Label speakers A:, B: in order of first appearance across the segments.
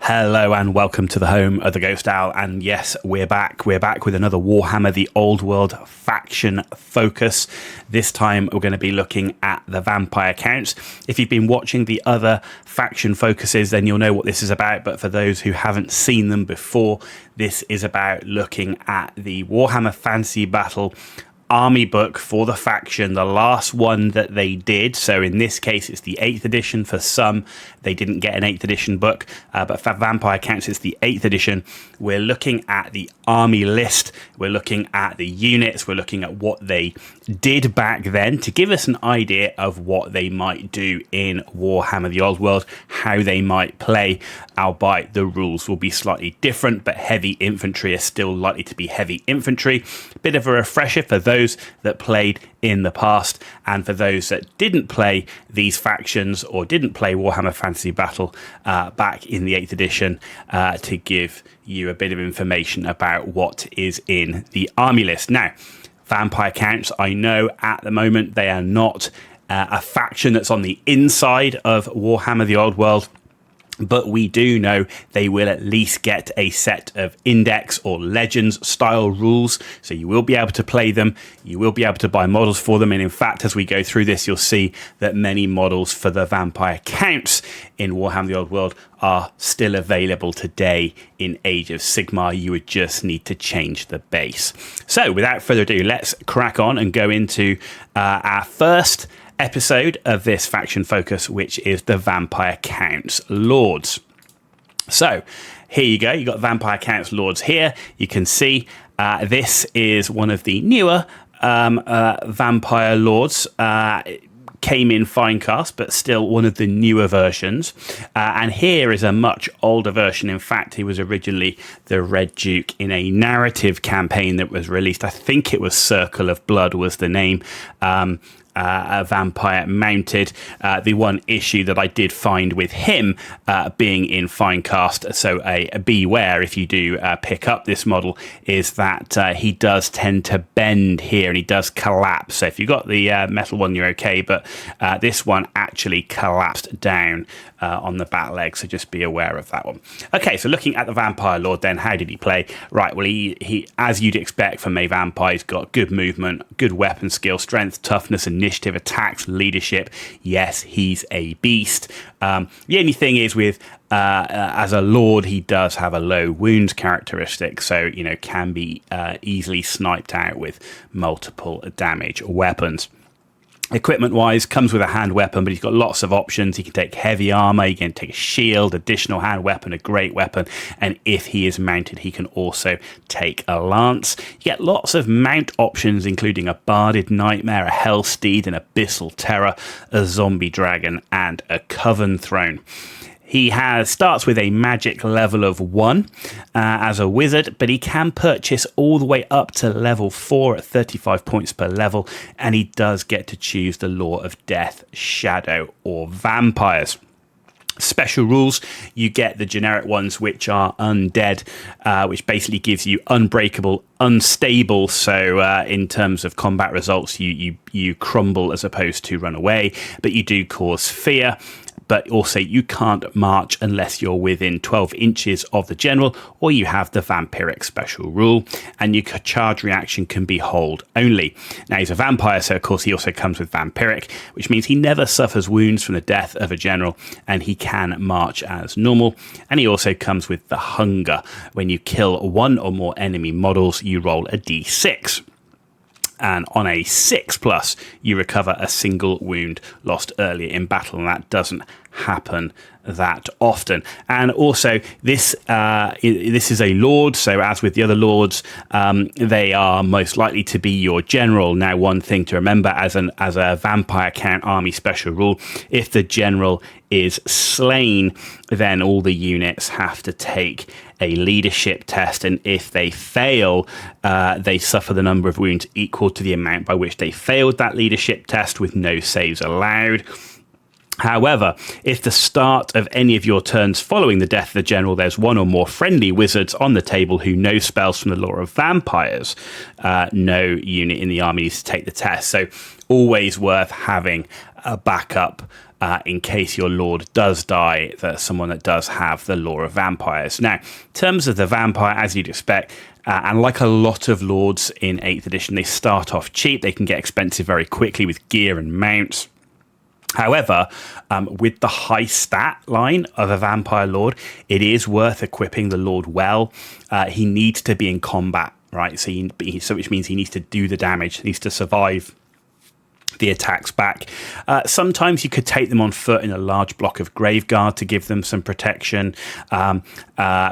A: Hello and welcome to the home of the Ghost Owl, and yes, we're back with another Warhammer The Old World faction focus. This time we're going to be looking at the vampire counts. If you've been watching the other faction focuses, then you'll know what this is about, but for those who haven't seen them before, this is about looking at the Warhammer Fantasy Battle army book for the faction, the last one that they did. So in this case it's the 8th edition. For some they didn't get an 8th edition book, but for vampire counts it's the 8th edition. We're looking at the army list, we're looking at the units, we're looking at what they did back then to give us an idea of what they might do in Warhammer The Old World, how they might play, albeit the rules will be slightly different, but heavy infantry are still likely to be heavy infantry. Bit of a refresher for those that played in the past, and for those that didn't play these factions or didn't play Warhammer Fantasy Battle back in the 8th edition, to give you a bit of information about what is in the army list. Now, vampire counts, I know at the moment they are not a faction that's on the inside of Warhammer The Old World, but we do know they will at least get a set of index or legends style rules, so you will be able to play them, you will be able to buy models for them, and in fact as we go through this you'll see that many models for the vampire counts in Warhammer The Old World are still available today in Age of Sigmar. You would just need to change the base. So without further ado, let's crack on and go into our first episode of this faction focus, which is the Vampire Counts Lords. So here you go, you got Vampire Counts Lords here. You can see this is one of the newer Vampire Lords. Came in Finecast, but still one of the newer versions. And here is a much older version. In fact, he was originally the Red Duke in a narrative campaign that was released. I think it was Circle of Blood was the name. A vampire mounted. The one issue that I did find with him being in Finecast, so a beware if you do pick up this model, is that he does tend to bend here and he does collapse. So if you got the metal one, you're okay, but this one actually collapsed down on the back leg, so just be aware of that one. Okay, so looking at the Vampire Lord then, how did he play? Right, well, he as you'd expect from a vampire, he's got good movement, good weapon skill, strength, toughness, initiative, attacks, leadership. Yes, he's a beast. The only thing is with as a lord, he does have a low wounds characteristic, so can be easily sniped out with multiple damage weapons. Equipment wise, comes with a hand weapon, but he's got lots of options. He can take heavy armor, he can take a shield, additional hand weapon, a great weapon, and if he is mounted, he can also take a lance. You get lots of mount options, including a barded nightmare, a hell steed, an abyssal terror, a zombie dragon, and a coven throne. He starts with a magic level of 1 as a wizard, but he can purchase all the way up to level 4 at 35 points per level, and he does get to choose the Law of Death, Shadow, or Vampires. Special rules, you get the generic ones, which are undead, which basically gives you unbreakable, unstable, so in terms of combat results you crumble as opposed to run away, but you do cause fear. But also you can't march unless you're within 12 inches of the general, or you have the vampiric special rule, and your charge reaction can be hold only. Now he's a vampire, so of course he also comes with vampiric, which means he never suffers wounds from the death of a general, and he can march as normal. And he also comes with the hunger. When you kill one or more enemy models, you roll a d6. And on a 6+, you recover a single wound lost earlier in battle, and that doesn't happen that often. And also this is a lord, so as with the other lords, they are most likely to be your general. Now, one thing to remember as a vampire count army special rule, if the general is slain, then all the units have to take a leadership test, and if they fail, they suffer the number of wounds equal to the amount by which they failed that leadership test, with no saves allowed. However, if the start of any of your turns following the death of the general, there's one or more friendly wizards on the table who know spells from the Law of Vampires, no unit in the army needs to take the test. So always worth having a backup in case your lord does die, that's someone that does have the lore of vampires. Now, in terms of the vampire, as you'd expect, and like a lot of lords in 8th edition, they start off cheap. They can get expensive very quickly with gear and mounts. However, with the high stat line of a vampire lord, it is worth equipping the lord well. He needs to be in combat, right? So which means he needs to do the damage, he needs to survive the attacks back. Sometimes you could take them on foot in a large block of Graveguard to give them some protection,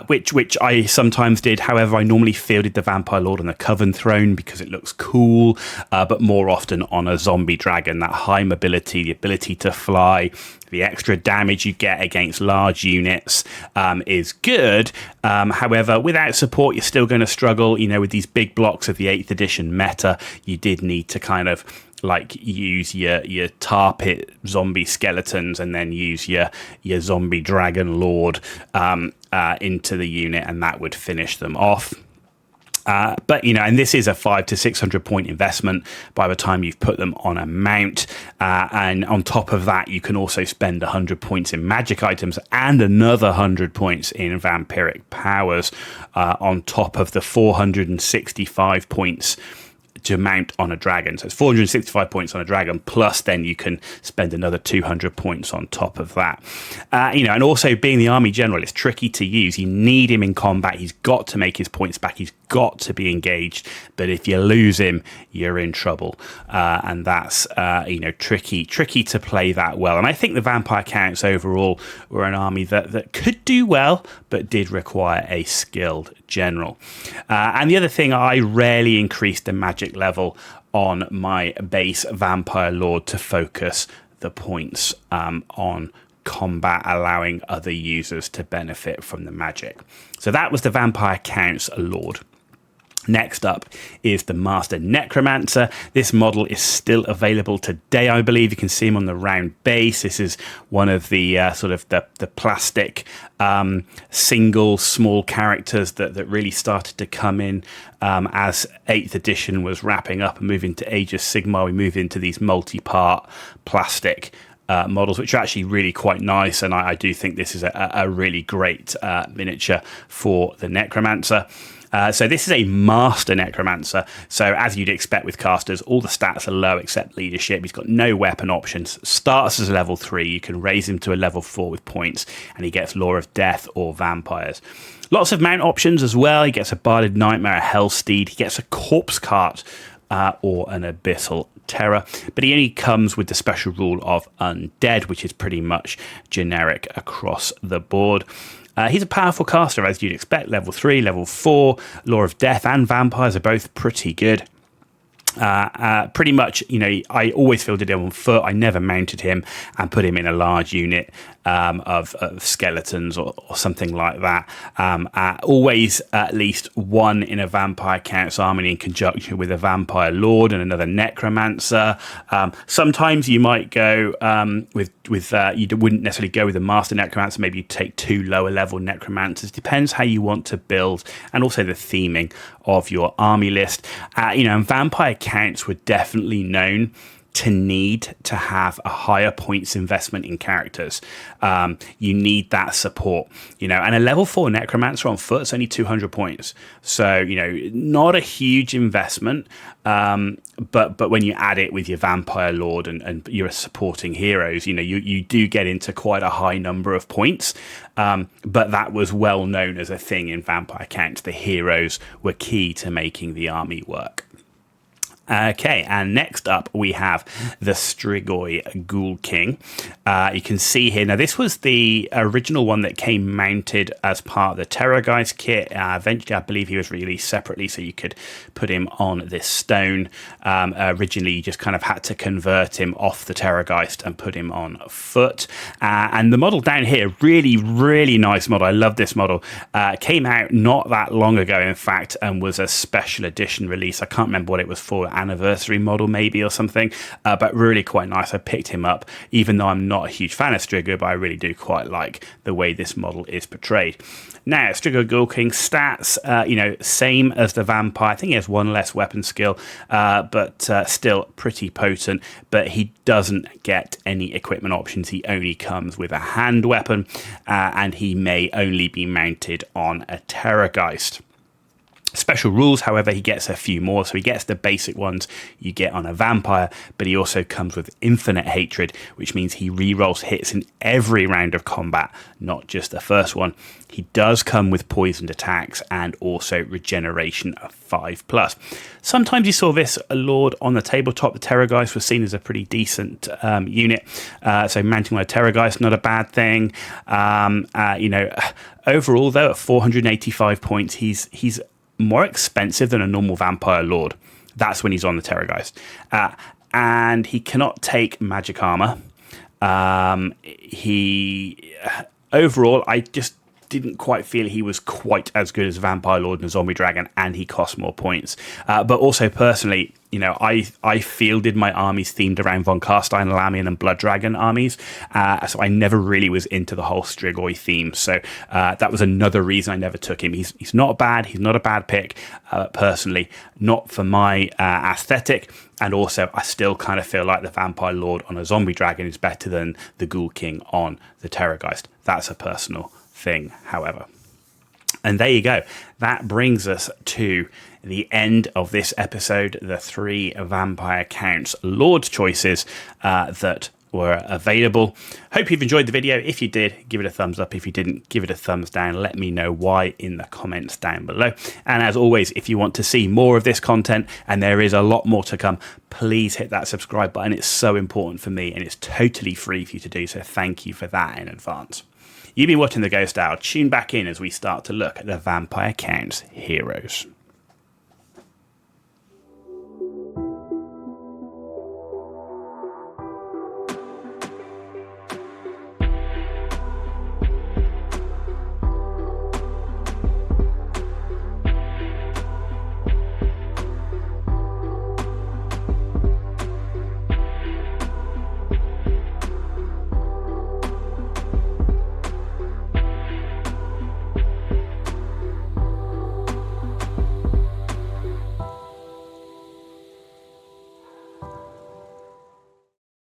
A: which I sometimes did. However, I normally fielded the Vampire Lord on the Coven Throne because it looks cool, but more often on a zombie dragon. That high mobility, the ability to fly, the extra damage you get against large units is good. However, without support, you're still going to struggle. With these big blocks of the 8th edition meta, you did need to kind of use your tar pit zombie skeletons and then use your zombie dragon lord into the unit, and that would finish them off. But and this is a 500 to 600 point investment by the time you've put them on a mount, and on top of that you can also spend 100 points in magic items and another 100 points in vampiric powers on top of the 465 points to mount on a dragon. So it's 465 points on a dragon, plus then you can spend another 200 points on top of that. And also being the army general, it's tricky to use. You need him in combat. He's got to make his points back. He's got to be engaged. But if you lose him, you're in trouble. And that's, tricky to play that well. And I think the vampire counts overall were an army that could do well, but did require a skilled general. And the other thing, I rarely increased the magic level on my base vampire lord to focus the points on combat, allowing other users to benefit from the magic. So that was the vampire counts lord. Next up is the Master Necromancer. This model is still available today, I believe. You can see him on the round base. This is one of the the plastic single small characters that really started to come in as 8th edition was wrapping up and moving to Age of Sigmar. We move into these multi-part plastic models, which are actually really quite nice, and I do think this is a really great miniature for the Necromancer. So this is a Master Necromancer. So as you'd expect with casters, all the stats are low except leadership. He's got no weapon options. Starts as a level 3. You can raise him to a level 4 with points, and he gets Lore of Death or Vampires. Lots of mount options as well. He gets a Barded Nightmare, a Hellsteed. He gets a Corpse Cart or an Abyssal Terror. But he only comes with the special rule of Undead, which is pretty much generic across the board. He's a powerful caster, as you'd expect. Level 3, level 4. Lore of Death and Vampires are both pretty good. Pretty much, I always fielded him on foot. I never mounted him and put him in a large unit of skeletons or something like that. Always at least one in a vampire counts army in conjunction with a vampire lord and another necromancer. Sometimes you might go with you wouldn't necessarily go with a master necromancer. Maybe you take 2 lower level necromancers. Depends how you want to build, and also the theming of your army list. And vampire counts were definitely known to need to have a higher points investment in characters. You need that support, and a level 4 necromancer on foot is only 200 points. So, not a huge investment, but when you add it with your vampire lord and your supporting heroes, you do get into quite a high number of points. But that was well known as a thing in vampire counts. The heroes were key to making the army work. Okay, and next up we have the Strigoi Ghoul King. You can see here, now this was the original one that came mounted as part of the Terrorgeist kit. Eventually, I believe he was released separately, so you could put him on this stone. Originally, you just kind of had to convert him off the Terrorgeist and put him on foot. And the model down here, really, really nice model. I love this model. Came out not that long ago, in fact, and was a special edition release. I can't remember what it was for. anniversary model maybe or something, but really quite nice. I picked him up, even though I'm not a huge fan of Strigo, but I really do quite like the way this model is portrayed. Now, Strigo Ghoul King stats, same as the vampire. I think he has one less weapon skill, but still pretty potent. But he doesn't get any equipment options. He only comes with a hand weapon, and he may only be mounted on a Terrorgeist. Special rules, however, he gets a few more. So he gets the basic ones you get on a vampire, but he also comes with infinite hatred, which means he rerolls hits in every round of combat, not just the first one. He does come with poisoned attacks and also regeneration of 5+. Sometimes you saw this Lord on the tabletop. The Terrorgeist was seen as a pretty decent unit. So mounting on a Terrorgeist, not a bad thing. Overall, though, at 485 points, he's more expensive than a normal vampire lord. That's when he's on the Terrorgeist. And he cannot take magic armor. Overall, I just didn't quite feel he was quite as good as Vampire Lord and Zombie Dragon, and he cost more points. But also personally, I fielded my armies themed around Von Carstein, Lamian, and Blood Dragon armies, so I never really was into the whole Strigoi theme. So that was another reason I never took him. He's not bad. He's not a bad pick, personally, not for my aesthetic. And also, I still kind of feel like the Vampire Lord on a Zombie Dragon is better than the Ghoul King on the Terrorgeist. That's a personal thing, however. And there you go. That brings us to the end of this episode, the 3 vampire counts Lord choices that were available. Hope you've enjoyed the video. If you did, give it a thumbs up. If you didn't, give it a thumbs down. Let me know why in the comments down below. And as always, if you want to see more of this content, and there is a lot more to come, please hit that subscribe button. It's so important for me, and it's totally free for you to do, so thank you for that in advance. You've been watching The Ghost Hour. Tune back in as we start to look at the Vampire Counts heroes.